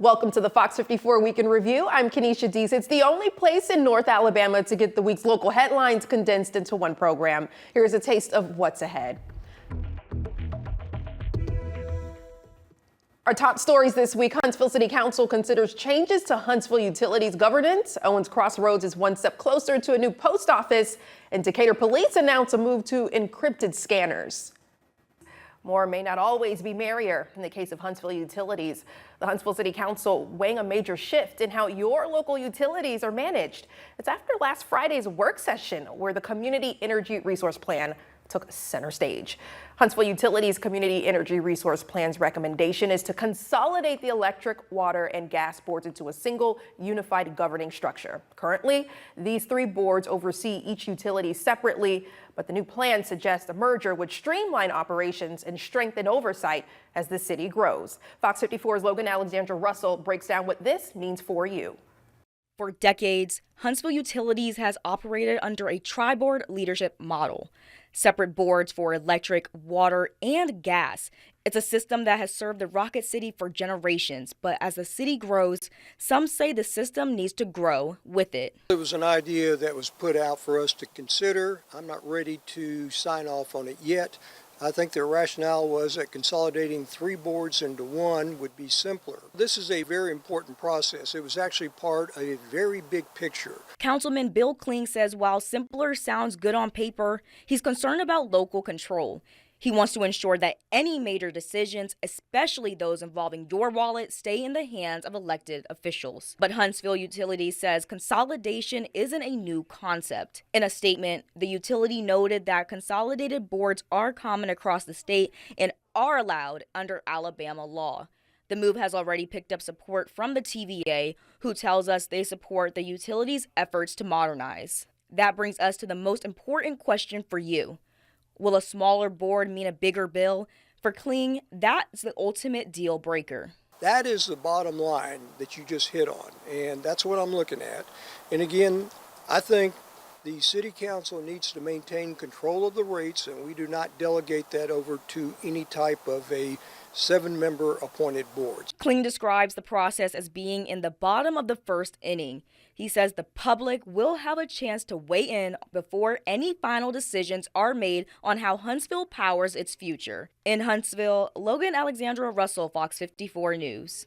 Welcome to the Fox 54 Week in Review. I'm Kenesha Deese. It's the only place in North Alabama to get the week's local headlines condensed into one program. Here's a taste of what's ahead. Our top stories this week: Huntsville City Council considers changes to Huntsville Utilities governance. Owens Crossroads is one step closer to a new post office, and Decatur police announce a move to encrypted scanners. More may not always be merrier in the case of Huntsville Utilities. The Huntsville City Council weighing a major shift in how your local utilities are managed. It's after last Friday's work session where the Community Energy Resource Plan took center stage. Huntsville Utilities Community Energy Resource Plan's recommendation is to consolidate the electric, water, and gas boards into a single unified governing structure. Currently, these three boards oversee each utility separately, but the new plan suggests a merger would streamline operations and strengthen oversight as the city grows. Fox 54's Logan Alexandra Russell breaks down what this means for you. For decades, Huntsville Utilities has operated under a tri-board leadership model. Separate boards for electric, water, and gas. It's a system that has served the Rocket City for generations, but as the city grows, some say the system needs to grow with it. It was an idea that was put out for us to consider. I'm not ready to sign off on it yet. I think their rationale was that consolidating three boards into one would be simpler. This is a very important process. It was actually part of a very big picture. Councilman Bill Kling says while simpler sounds good on paper, he's concerned about local control. He wants to ensure that any major decisions, especially those involving your wallet, stay in the hands of elected officials. But Huntsville Utilities says consolidation isn't a new concept. In a statement, the utility noted that consolidated boards are common across the state and are allowed under Alabama law. The move has already picked up support from the TVA, who tells us they support the utility's efforts to modernize. That brings us to the most important question for you. Will a smaller board mean a bigger bill? For Kling, that's the ultimate deal breaker. That is the bottom line that you just hit on, and that's what I'm looking at. And again, I think the city council needs to maintain control of the rates, and we do not delegate that over to any type of a 7-member appointed board. Kling describes the process as being in the bottom of the first inning. He says the public will have a chance to weigh in before any final decisions are made on how Huntsville powers its future. In Huntsville, Logan Alexandra Russell, Fox 54 News.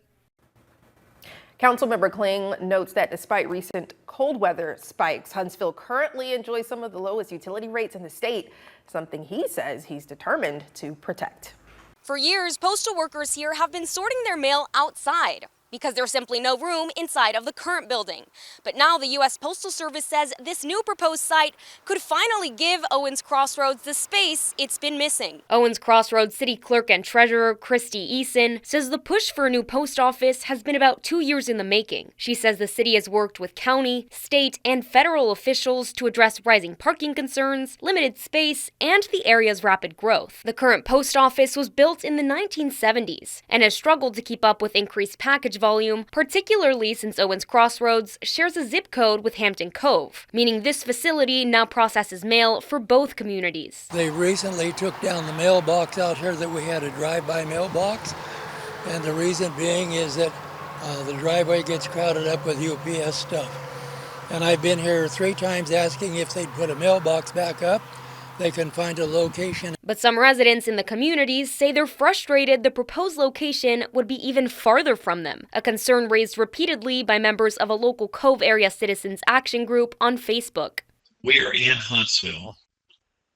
Councilmember Kling notes that despite recent cold weather spikes, Huntsville currently enjoys some of the lowest utility rates in the state, something he says he's determined to protect. For years, postal workers here have been sorting their mail outside because there's simply no room inside of the current building. But now the U.S. Postal Service says this new proposed site could finally give Owens Crossroads the space it's been missing. Owens Crossroads City Clerk and Treasurer Christy Eason says the push for a new post office has been about 2 years in the making. She says the city has worked with county, state, and federal officials to address rising parking concerns, limited space, and the area's rapid growth. The current post office was built in the 1970s and has struggled to keep up with increased package volume, particularly since Owens Crossroads shares a zip code with Hampton Cove, meaning this facility now processes mail for both communities. They recently took down the mailbox out here that we had a drive-by mailbox, and the reason being is that the driveway gets crowded up with UPS stuff. And I've been here 3 times asking if they'd put a mailbox back up. They can find a location. But some residents in the communities say they're frustrated the proposed location would be even farther from them, a concern raised repeatedly by members of a local Cove Area Citizens Action Group on Facebook. We are in Huntsville.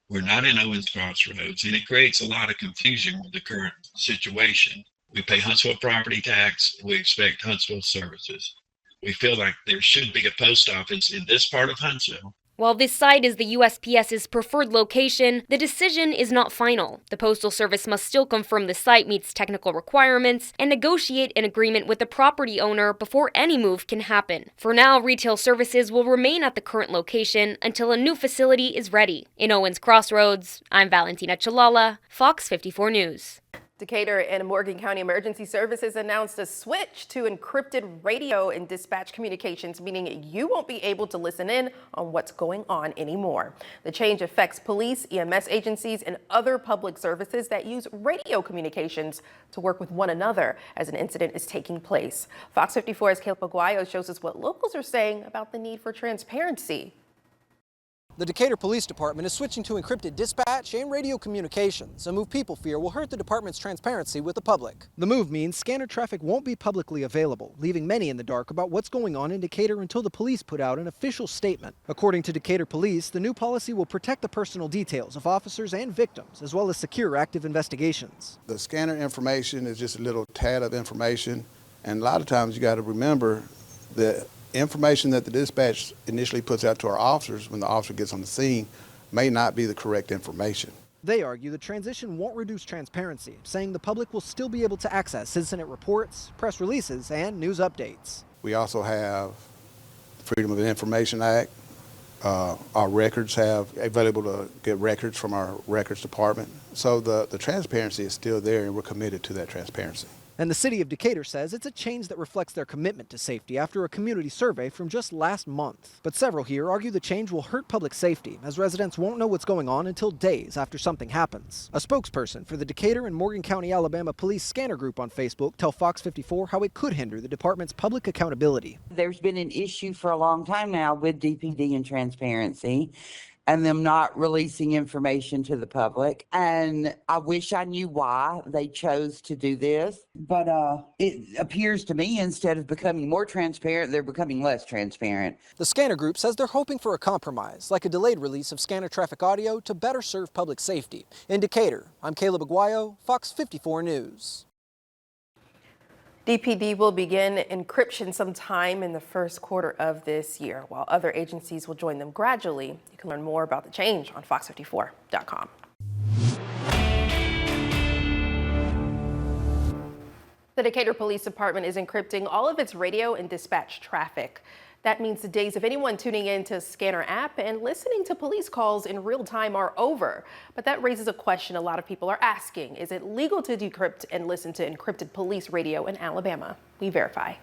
We're not in Owens Crossroads, and it creates a lot of confusion with the current situation. We pay Huntsville property tax. We expect Huntsville services. We feel like there should be a post office in this part of Huntsville. While this site is the USPS's preferred location, the decision is not final. The Postal Service must still confirm the site meets technical requirements and negotiate an agreement with the property owner before any move can happen. For now, retail services will remain at the current location until a new facility is ready. In Owens Crossroads, I'm Valentina Chalala, Fox 54 News. Decatur and Morgan County Emergency Services announced a switch to encrypted radio and dispatch communications, meaning you won't be able to listen in on what's going on anymore. The change affects police, EMS agencies, and other public services that use radio communications to work with one another as an incident is taking place. Fox 54's Caleb Aguayo shows us what locals are saying about the need for transparency. The Decatur Police Department is switching to encrypted dispatch and radio communications, a move people fear will hurt the department's transparency with the public. The move means scanner traffic won't be publicly available, leaving many in the dark about what's going on in Decatur until the police put out an official statement. According to Decatur Police, the new policy will protect the personal details of officers and victims, as well as secure active investigations. The scanner information is just a little tad of information, and a lot of times you got to remember that information that the dispatch initially puts out to our officers when the officer gets on the scene may not be the correct information. They argue the transition won't reduce transparency, saying the public will still be able to access incident reports, press releases, and news updates. We also have the Freedom of Information Act. Our records have available to get records from our records department. So the transparency is still there, and we're committed to that transparency. And the city of Decatur says it's a change that reflects their commitment to safety after a community survey from just last month. But several here argue the change will hurt public safety, as residents won't know what's going on until days after something happens. A spokesperson for the Decatur and Morgan County, Alabama Police Scanner Group on Facebook tell Fox 54 how it could hinder the department's public accountability. There's been an issue for a long time now with DPD and transparency, and them not releasing information to the public. And I wish I knew why they chose to do this. But it appears to me instead of becoming more transparent, they're becoming less transparent. The Scanner Group says they're hoping for a compromise, like a delayed release of scanner traffic audio to better serve public safety. In Decatur, I'm Caleb Aguayo, Fox 54 News. DPD will begin encryption sometime in the first quarter of this year, while other agencies will join them gradually. You can learn more about the change on fox54.com. The Decatur Police Department is encrypting all of its radio and dispatch traffic. That means the days of anyone tuning in to Scanner app and listening to police calls in real time are over. But that raises a question a lot of people are asking. Is it legal to decrypt and listen to encrypted police radio in Alabama? We verify.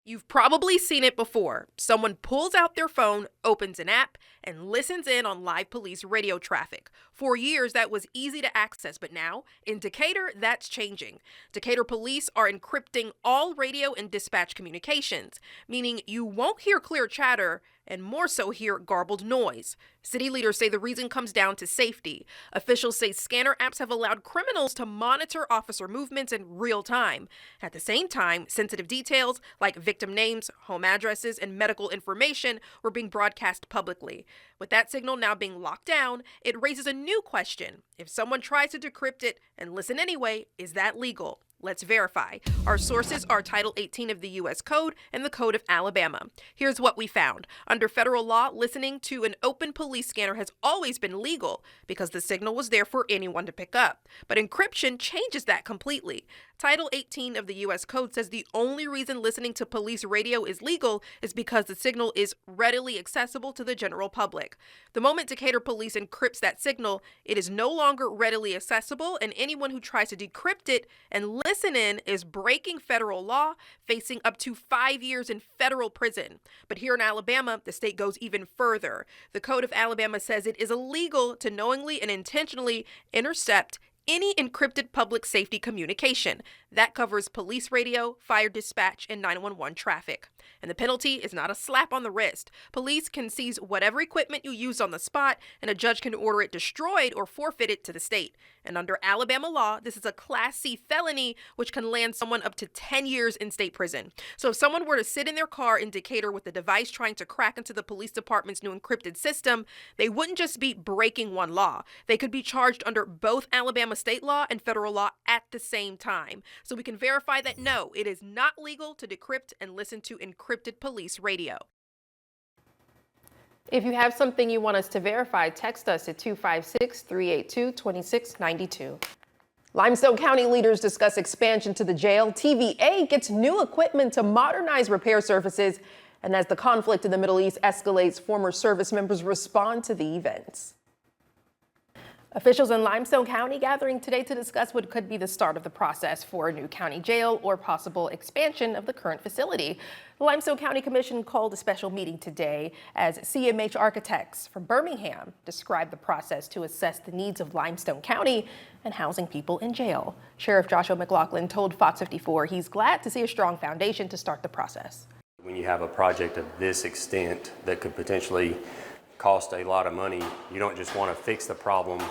You've probably seen it before. Someone pulls out their phone, opens an app, and listens in on live police radio traffic. For years, that was easy to access, but now, in Decatur, that's changing. Decatur police are encrypting all radio and dispatch communications, meaning you won't hear clear chatter and more so hear garbled noise. City leaders say the reason comes down to safety. Officials say scanner apps have allowed criminals to monitor officer movements in real time. At the same time, sensitive details like victim names, home addresses, and medical information were being broadcast publicly. With that signal now being locked down, it raises a new question. If someone tries to decrypt it and listen anyway, is that legal? Let's verify. Our sources are Title 18 of the U.S. Code and the Code of Alabama. Here's what we found. Under federal law, listening to an open police scanner has always been legal because the signal was there for anyone to pick up. But encryption changes that completely. Title 18 of the U.S. Code says the only reason listening to police radio is legal is because the signal is readily accessible to the general public. The moment Decatur police encrypts that signal, it is no longer readily accessible, and anyone who tries to decrypt it and listen in is breaking federal law, facing up to 5 years in federal prison. But here in Alabama, the state goes even further. The Code of Alabama says it is illegal to knowingly and intentionally intercept any encrypted public safety communication. That covers police radio, fire dispatch, and 911 traffic. And the penalty is not a slap on the wrist. Police can seize whatever equipment you used on the spot, and a judge can order it destroyed or forfeited to the state. And under Alabama law, this is a Class C felony, which can land someone up to 10 years in state prison. So if someone were to sit in their car in Decatur with a device trying to crack into the police department's new encrypted system, they wouldn't just be breaking one law. They could be charged under both Alabama state law and federal law at the same time. So we can verify that no, it is not legal to decrypt and listen to encrypted police radio. If you have something you want us to verify, text us at 256-382-2692. Limestone County leaders discuss expansion to the jail. TVA gets new equipment to modernize repair services. And as the conflict in the Middle East escalates, former service members respond to the events. Officials in Limestone County gathering today to discuss what could be the start of the process for a new county jail or possible expansion of the current facility. The Limestone County Commission called a special meeting today as CMH architects from Birmingham described the process to assess the needs of Limestone County and housing people in jail. Sheriff Joshua McLaughlin told Fox 54 he's glad to see a strong foundation to start the process. When you have a project of this extent that could potentially cost a lot of money, you don't just want to fix the problem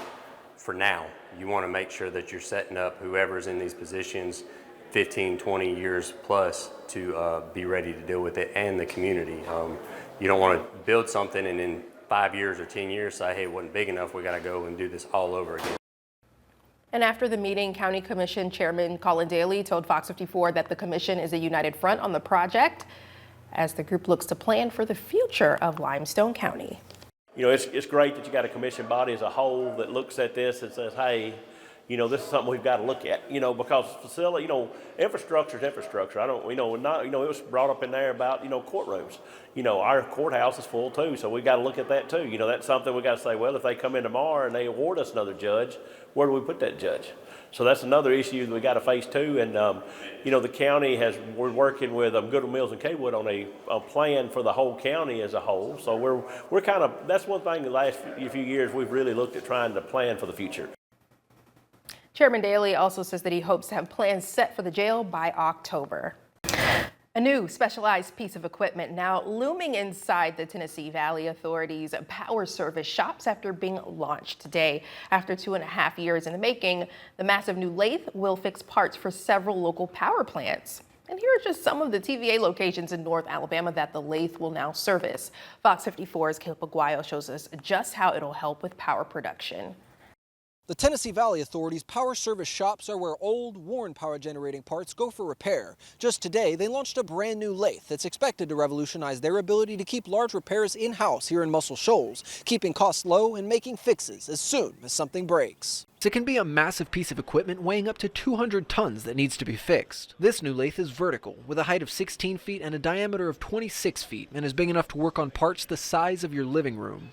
for now. You want to make sure that you're setting up whoever's in these positions 15, 20 years plus to be ready to deal with it and the community. You don't want to build something and in 5 years or 10 years say, hey, it wasn't big enough, we got to go and do this all over again. And after the meeting, County Commission Chairman Colin Daly told Fox 54 that the commission is a united front on the project as the group looks to plan for the future of Limestone County. You know, it's great that you got a commission body as a whole that looks at this and says, hey, you know, this is something we've got to look at, you know, because facility, you know, infrastructure is infrastructure. it was brought up in there about, you know, courtrooms. You know, our courthouse is full too, so we got to look at that too. You know, that's something we got to say, well, if they come in tomorrow and they award us another judge, where do we put that judge? So that's another issue that we got to face too. And, you know, the county we're working with Goodwin Mills and Kaywood on a plan for the whole county as a whole. So we're kind of, that's one thing the last few years we've really looked at trying to plan for the future. Chairman Daly also says that he hopes to have plans set for the jail by October. A new specialized piece of equipment now looming inside the Tennessee Valley Authority's power service shops after being launched today. After 2.5 years in the making, the massive new lathe will fix parts for several local power plants. And here are just some of the TVA locations in North Alabama that the lathe will now service. Fox 54's Caleb Aguayo shows us just how it'll help with power production. The Tennessee Valley Authority's power service shops are where old, worn power generating parts go for repair. Just today, they launched a brand new lathe that's expected to revolutionize their ability to keep large repairs in-house here in Muscle Shoals, keeping costs low and making fixes as soon as something breaks. It can be a massive piece of equipment weighing up to 200 tons that needs to be fixed. This new lathe is vertical, with a height of 16 feet and a diameter of 26 feet, and is big enough to work on parts the size of your living room.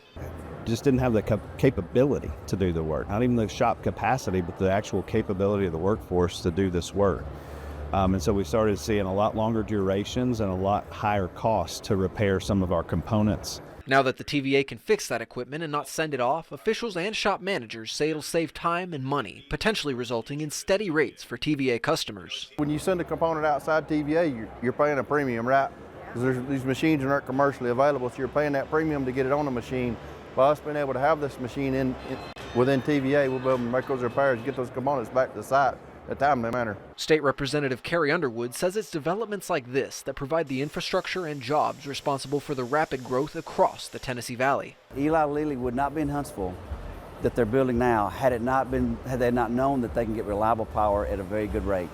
Just didn't have the capability to do the work, not even the shop capacity, but the actual capability of the workforce to do this work. And so we started seeing a lot longer durations and a lot higher costs to repair some of our components. Now that the TVA can fix that equipment and not send it off, officials and shop managers say it'll save time and money, potentially resulting in steady rates for TVA customers. When you send a component outside TVA, you're paying a premium, right? Because these machines aren't commercially available, so you're paying that premium to get it on the machine. By us being able to have this machine within TVA, we'll be able to make those repairs, get those components back to the site in a timely manner. State Representative Carrie Underwood says it's developments like this that provide the infrastructure and jobs responsible for the rapid growth across the Tennessee Valley. Eli Lilly would not be in Huntsville that they're building now had they not known that they can get reliable power at a very good rate.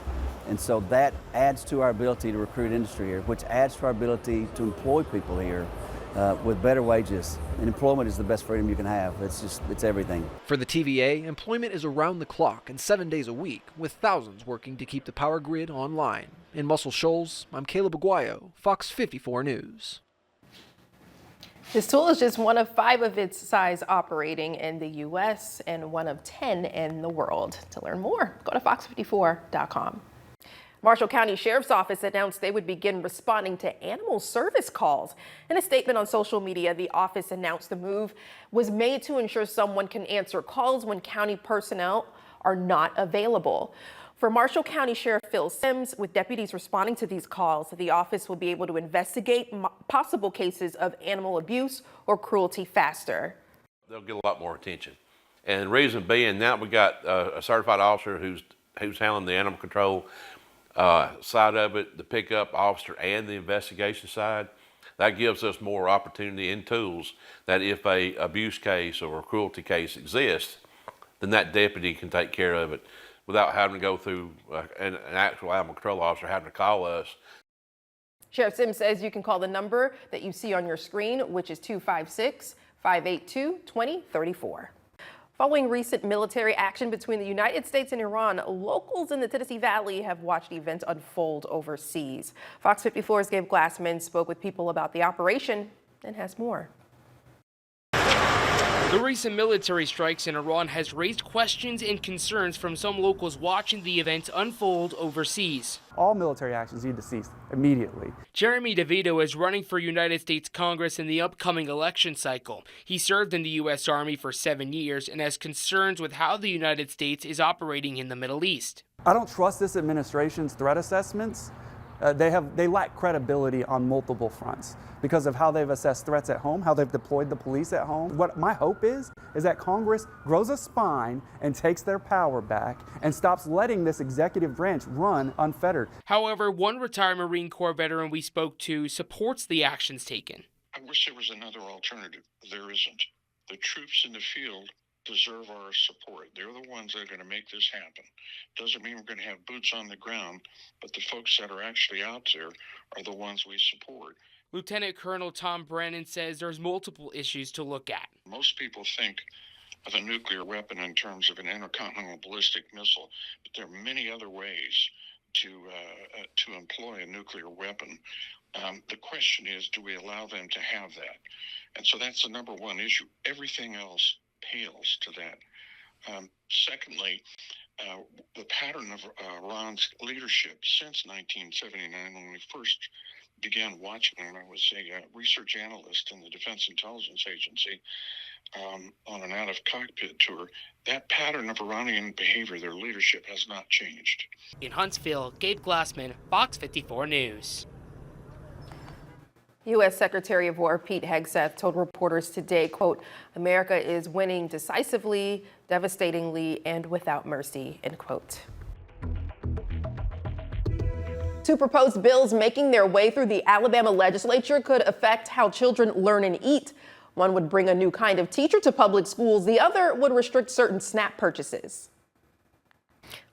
And so that adds to our ability to recruit industry here, which adds to our ability to employ people here with better wages. And employment is the best freedom you can have. It's everything. For the TVA, employment is around the clock and 7 days a week, with thousands working to keep the power grid online. In Muscle Shoals, I'm Caleb Aguayo, Fox 54 News. This tool is just one of 5 of its size operating in the U.S. and one of 10 in the world. To learn more, go to fox54.com. Marshall County Sheriff's Office announced they would begin responding to animal service calls. In a statement on social media, the office announced the move was made to ensure someone can answer calls when county personnel are not available. For Marshall County Sheriff Phil Sims, with deputies responding to these calls, the office will be able to investigate possible cases of animal abuse or cruelty faster. They'll get a lot more attention. And the reason being, now we got a certified officer who's handling the animal control side of it, the pickup officer and the investigation side. That gives us more opportunity and tools that if a abuse case or a cruelty case exists, then that deputy can take care of it without having to go through an actual animal control officer having to call us. Sheriff Sims says you can call the number that you see on your screen, which is 256-582-2034. Following recent military action between the United States and Iran, locals in the Tennessee Valley have watched events unfold overseas. Fox 54's Gabe Glassman spoke with people about the operation and has more. The recent military strikes in Iran has raised questions and concerns from some locals watching the events unfold overseas. All military actions need to cease immediately. Jeremy DeVito is running for United States Congress in the upcoming election cycle. He served in the U.S. Army for 7 years and has concerns with how the United States is operating in the Middle East. I don't trust this administration's threat assessments. They lack credibility on multiple fronts because of how they've assessed threats at home, how they've deployed the police at home. What my hope is that Congress grows a spine and takes their power back and stops letting this executive branch run unfettered. However, one retired Marine Corps veteran we spoke to supports the actions taken. I wish there was another alternative. There isn't. The troops in the field deserve our support. They're the ones that are going to make this happen. Doesn't mean we're going to have boots on the ground, but the folks that are actually out there are the ones we support. Lieutenant Colonel Tom Brennan says there's multiple issues to look at. Most people think of a nuclear weapon in terms of an intercontinental ballistic missile, but there are many other ways to employ a nuclear weapon. The question is, do we allow them to have that? And so that's the number one issue. Everything else pales to that. Secondly, the pattern of Iran's leadership since 1979, when we first began watching, and I was a research analyst in the Defense Intelligence Agency on an out-of-cockpit tour, that pattern of Iranian behavior, their leadership, has not changed. In Huntsville, Gabe Glassman, FOX54 News. U.S. Secretary of War Pete Hegseth told reporters today, quote, "America is winning decisively, devastatingly, and without mercy," end quote. Two proposed bills making their way through the Alabama legislature could affect how children learn and eat. One would bring a new kind of teacher to public schools. The other would restrict certain SNAP purchases.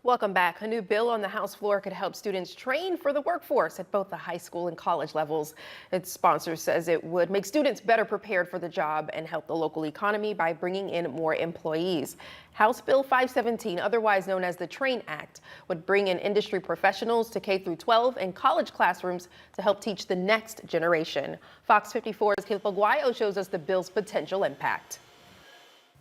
Welcome back. A new bill on the House floor could help students train for the workforce at both the high school and college levels. Its sponsor says it would make students better prepared for the job and help the local economy by bringing in more employees. House Bill 517, otherwise known as the TRAIN Act, would bring in industry professionals to K-12 and college classrooms to help teach the next generation. Fox 54's Caleb Aguayo shows us the bill's potential impact.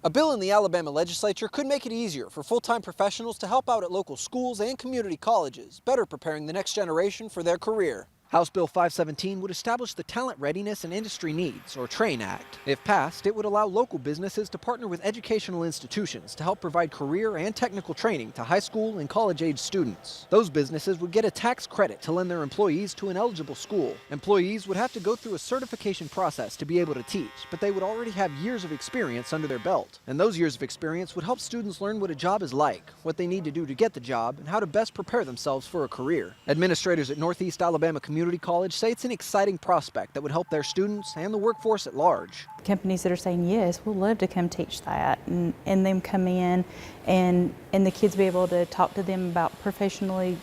A bill in the Alabama legislature could make it easier for full-time professionals to help out at local schools and community colleges, better preparing the next generation for their career. House Bill 517 would establish the Talent Readiness and Industry Needs, or TRAIN Act. If passed, it would allow local businesses to partner with educational institutions to help provide career and technical training to high school and college-age students. Those businesses would get a tax credit to lend their employees to an eligible school. Employees would have to go through a certification process to be able to teach, but they would already have years of experience under their belt. And those years of experience would help students learn what a job is like, what they need to do to get the job, and how to best prepare themselves for a career. Administrators at Northeast Alabama Community College say it's an exciting prospect that would help their students and the workforce at large. Companies that are saying, yes, we'll love to come teach that, and them come in and the kids be able to talk to them about professionally,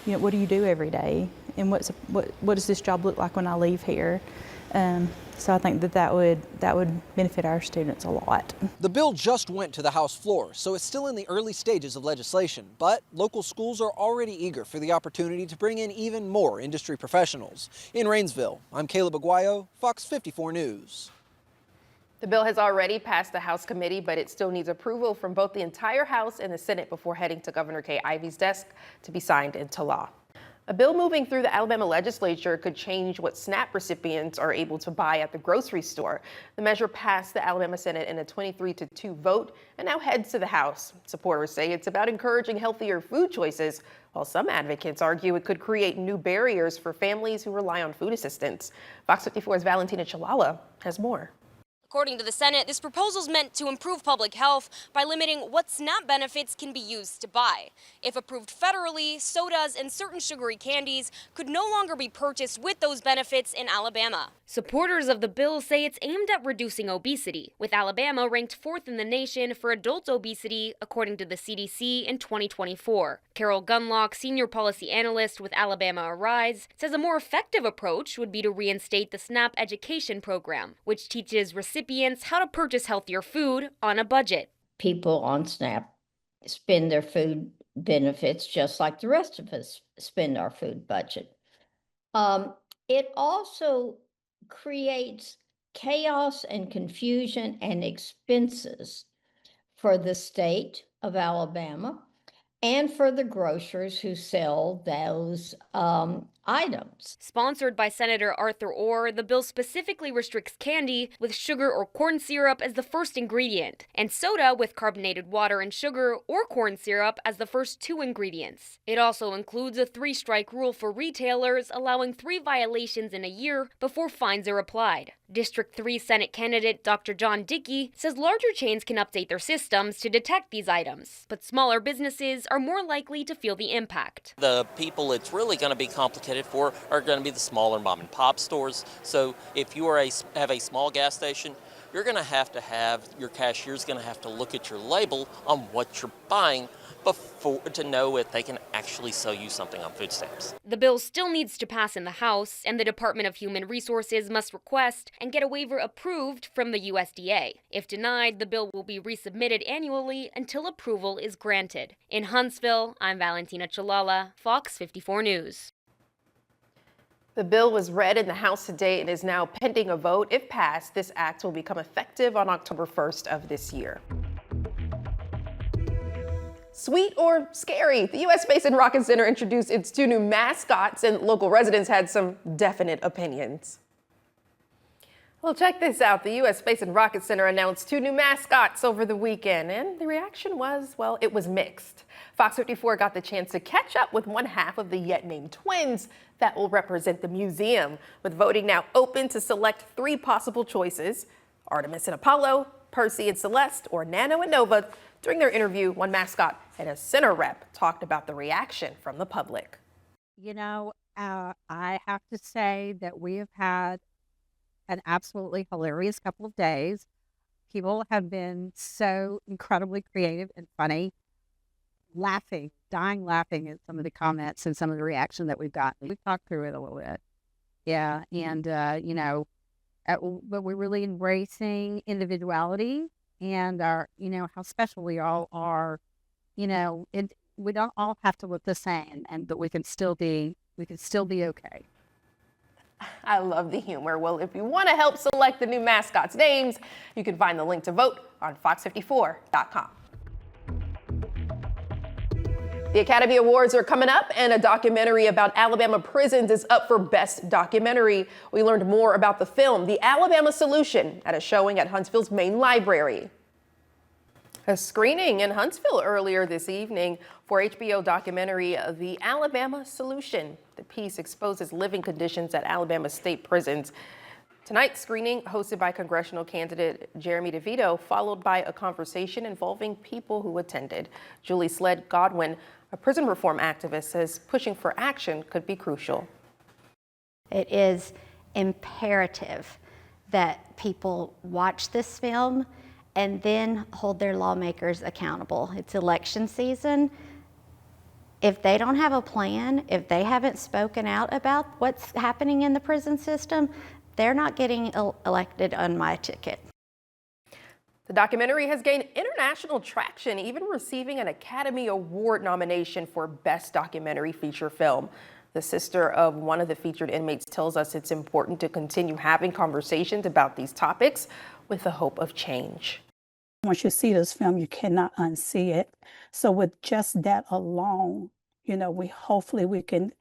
you know, what do you do every day, and what does this job look like when I leave here? So I think that would benefit our students a lot. The bill just went to the House floor, so it's still in the early stages of legislation, but local schools are already eager for the opportunity to bring in even more industry professionals. In Rainsville, I'm Caleb Aguayo, Fox 54 News. The bill has already passed the House committee, but it still needs approval from both the entire House and the Senate before heading to Governor Kay Ivey's desk to be signed into law. A bill moving through the Alabama legislature could change what SNAP recipients are able to buy at the grocery store. The measure passed the Alabama Senate in a 23-2 vote and now heads to the House. Supporters say it's about encouraging healthier food choices, while some advocates argue it could create new barriers for families who rely on food assistance. Fox 54's Valentina Chalala has more. According to the Senate, this proposal is meant to improve public health by limiting what SNAP benefits can be used to buy. If approved federally, sodas and certain sugary candies could no longer be purchased with those benefits in Alabama. Supporters of the bill say it's aimed at reducing obesity, with Alabama ranked 4th in the nation for adult obesity, according to the CDC in 2024. Carol Gunlock, senior policy analyst with Alabama Arise, says a more effective approach would be to reinstate the SNAP education program, which teaches recipients how to purchase healthier food on a budget. People on SNAP spend their food benefits just like the rest of us spend our food budget. It also creates chaos and confusion and expenses for the state of Alabama and for the grocers who sell those items. Sponsored by Senator Arthur Orr, the bill specifically restricts candy with sugar or corn syrup as the first ingredient, and soda with carbonated water and sugar or corn syrup as the first two ingredients. It also includes a 3-strike rule for retailers, allowing 3 violations in a year before fines are applied. District 3 Senate candidate Dr. John Dickey says larger chains can update their systems to detect these items, but smaller businesses are more likely to feel the impact. The people it's really going to be complicated for are going to be the smaller mom and pop stores. So if you have a small gas station, you're going to have your cashier's going to have to look at your label on what you're buying to know if they can actually sell you something on food stamps. The bill still needs to pass in the House, and the Department of Human Resources must request and get a waiver approved from the USDA. If denied, the bill will be resubmitted annually until approval is granted. In Huntsville, I'm Valentina Chalala, Fox 54 News. The bill was read in the House today and is now pending a vote. If passed, this act will become effective on October 1st of this year. Sweet or scary? The U.S. Space and Rocket Center introduced its 2 new mascots, and local residents had some definite opinions. Well, check this out. The U.S. Space and Rocket Center announced 2 new mascots over the weekend, and the reaction was, well, it was mixed. Fox 54 got the chance to catch up with one half of the yet-named twins that will represent the museum, with voting now open to select 3 possible choices: Artemis and Apollo, Percy and Celeste, or Nano and Nova. During their interview, one mascot and a center rep talked about the reaction from the public. You know, I have to say that we have had an absolutely hilarious couple of days. People have been so incredibly creative and funny, dying laughing at some of the comments and some of the reaction that we've gotten. We've talked through it a little bit. Yeah, and, but we're really embracing individuality and how special we all are. We don't all have to look the same, but we can still be okay. I love the humor. Well, if you want to help select the new mascots' names, you can find the link to vote on fox54.com. The Academy Awards are coming up, and a documentary about Alabama prisons is up for Best Documentary. We learned more about the film, The Alabama Solution, at a showing at Huntsville's main library. A screening in Huntsville earlier this evening for HBO documentary, The Alabama Solution. The piece exposes living conditions at Alabama state prisons. Tonight's screening, hosted by congressional candidate Jeremy DeVito, followed by a conversation involving people who attended. Julie Sled Godwin, a prison reform activist, says pushing for action could be crucial. It is imperative that people watch this film and then hold their lawmakers accountable. It's election season. If they don't have a plan, if they haven't spoken out about what's happening in the prison system, they're not getting elected on my ticket. The documentary has gained international traction, even receiving an Academy Award nomination for Best Documentary Feature Film. The sister of one of the featured inmates tells us it's important to continue having conversations about these topics with the hope of change. Once you see this film, you cannot unsee it. So with just that alone, hopefully we can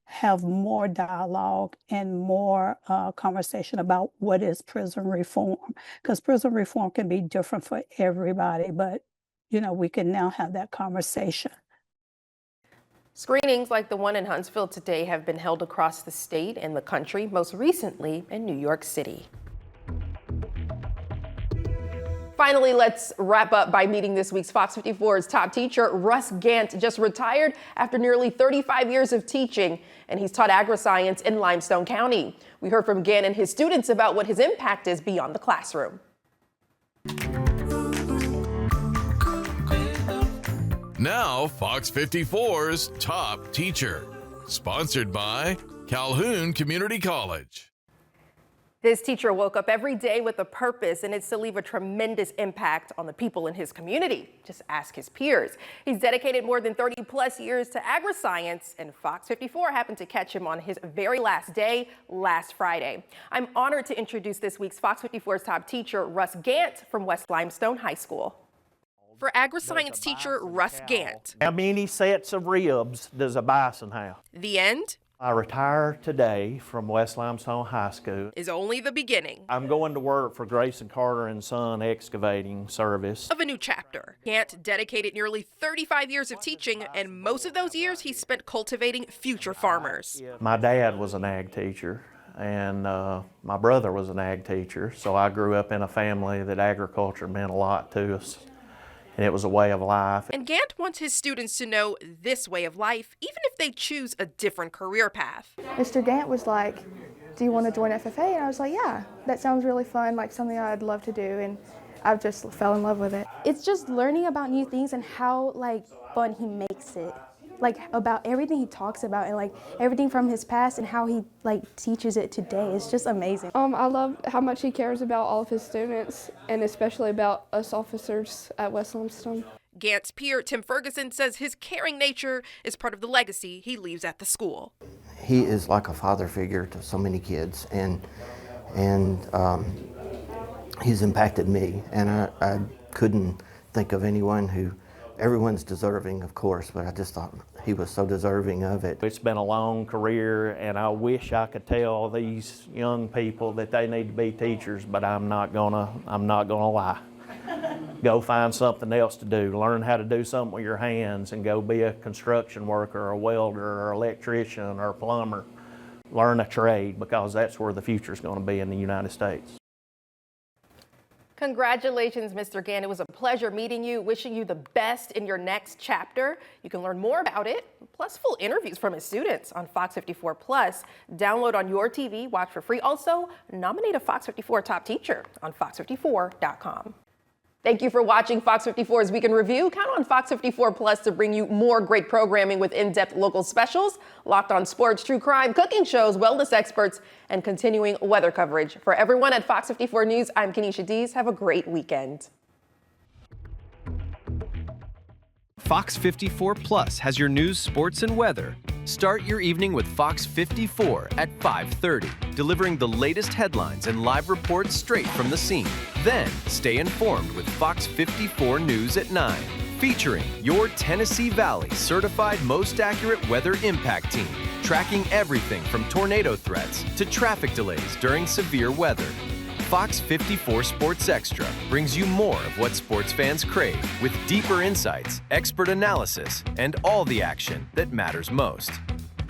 have more dialogue and more conversation about what is prison reform, because prison reform can be different for everybody, but we can now have that conversation. Screenings like the one in Huntsville today have been held across the state and the country, most recently in New York City. Finally, let's wrap up by meeting this week's Fox 54's top teacher. Russ Gant just retired after nearly 35 years of teaching, and he's taught agri-science in Limestone County. We heard from Gant and his students about what his impact is beyond the classroom. Now, Fox 54's top teacher, sponsored by Calhoun Community College. This teacher woke up every day with a purpose, and it's to leave a tremendous impact on the people in his community. Just ask his peers. He's dedicated more than 30 plus years to agri-science, and Fox 54 happened to catch him on his very last day last Friday. I'm honored to introduce this week's Fox 54's top teacher, Russ Gant from West Limestone High School. For agri-science teacher Russ Gant. How many sets of ribs does a bison have? The end I retire today from West Limestone High School. is only the beginning I'm going to work for Grayson Carter and Son Excavating Service. of a new chapter. Gant dedicated nearly 35 years of teaching, and most of those years he spent cultivating future farmers. My dad was an ag teacher, and my brother was an ag teacher, so I grew up in a family that agriculture meant a lot to us, and it was a way of life. And Gant wants his students to know this way of life, even if they choose a different career path. Mr. Gant was like, do you want to join FFA? And I was like, yeah, that sounds really fun, like something I'd love to do, and I just fell in love with it. It's just learning about new things and how like fun he makes it. Like about everything he talks about and like everything from his past and how he like teaches it today. It's just amazing. I love how much he cares about all of his students and especially about us officers at West Limestone. Gant's peer, Tim Ferguson, says his caring nature is part of the legacy he leaves at the school. He is like a father figure to so many kids, and he's impacted me, and I couldn't think of anyone who, everyone's deserving, of course, but I just thought he was so deserving of it. It's been a long career, and I wish I could tell these young people that they need to be teachers, but I'm not gonna lie. Go find something else to do. Learn how to do something with your hands and go be a construction worker or a welder or electrician or a plumber. Learn a trade, because that's where the future is going to be in the United States. Congratulations, Mr. Gant. It was a pleasure meeting you, wishing you the best in your next chapter. You can learn more about it, plus full interviews from his students on Fox 54 Plus. Download on your TV, watch for free. Also, nominate a Fox 54 top teacher on fox54.com. Thank you for watching Fox 54's Week in Review. Count on Fox 54 Plus to bring you more great programming with in-depth local specials, locked on sports, true crime, cooking shows, wellness experts, and continuing weather coverage. For everyone at Fox 54 News, I'm Kenesha Dees. Have a great weekend. Fox 54 Plus has your news, sports, and weather. Start your evening with Fox 54 at 5:30, delivering the latest headlines and live reports straight from the scene. Then, stay informed with Fox 54 News at 9, featuring your Tennessee Valley certified most accurate weather impact team, tracking everything from tornado threats to traffic delays during severe weather. Fox 54 Sports Extra brings you more of what sports fans crave, with deeper insights, expert analysis, and all the action that matters most.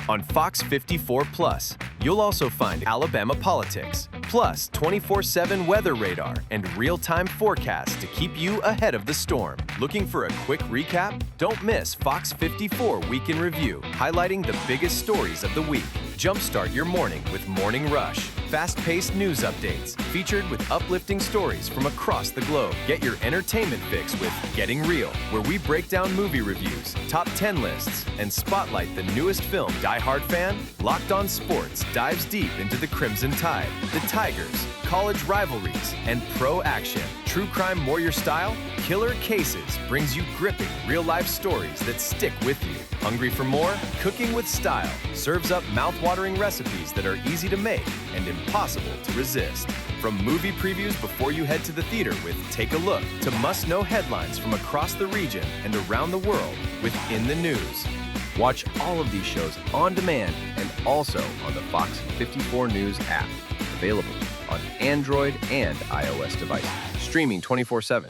On Fox 54 Plus, you'll also find Alabama politics, plus 24/7 weather radar and real-time forecasts to keep you ahead of the storm. Looking for a quick recap? Don't miss Fox 54 Week in Review, highlighting the biggest stories of the week. Jumpstart your morning with Morning Rush. Fast-paced news updates, featured with uplifting stories from across the globe. Get your entertainment fix with Getting Real, where we break down movie reviews, top 10 lists, and spotlight the newest film. Die Hard fan? Locked On Sports dives deep into the Crimson Tide, the Tigers, college rivalries, and pro action. True Crime Warrior Style? Killer Cases brings you gripping real-life stories that stick with you. Hungry for more? Cooking with Style serves up mouth-watering recipes that are easy to make and impossible to resist. From movie previews before you head to the theater with Take a Look, to must-know headlines from across the region and around the world with In the News. Watch all of these shows on demand and also on the Fox 54 News app. Available on Android and iOS devices. Streaming 24/7.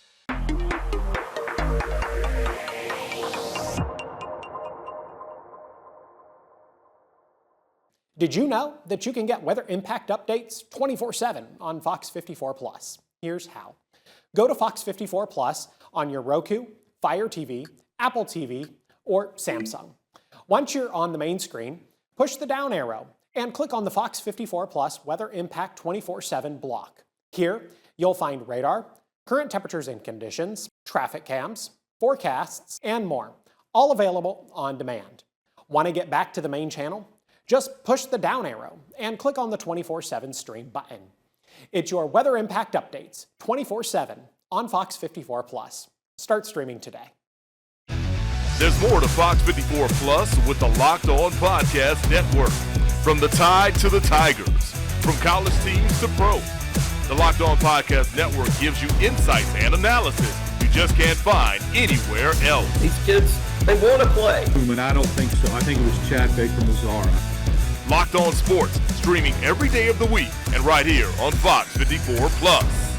Did you know that you can get weather impact updates 24/7 on Fox 54 Plus? Here's how. Go to Fox 54 Plus on your Roku, Fire TV, Apple TV, or Samsung. Once you're on the main screen, push the down arrow and click on the Fox 54 Plus Weather Impact 24/7 block. Here, you'll find radar, current temperatures and conditions, traffic cams, forecasts, and more, all available on demand. Want to get back to the main channel? Just push the down arrow and click on the 24/7 stream button. It's your weather impact updates 24/7 on Fox 54 Plus. Start streaming today. There's more to Fox 54 Plus with the Locked On Podcast Network. From the Tide to the Tigers, from college teams to pro, the Locked On Podcast Network gives you insights and analysis you just can't find anywhere else. These kids, they want to play. I don't think so. I think it was Chad Baker Mazzara. Locked On Sports, streaming every day of the week and right here on Fox 54 Plus.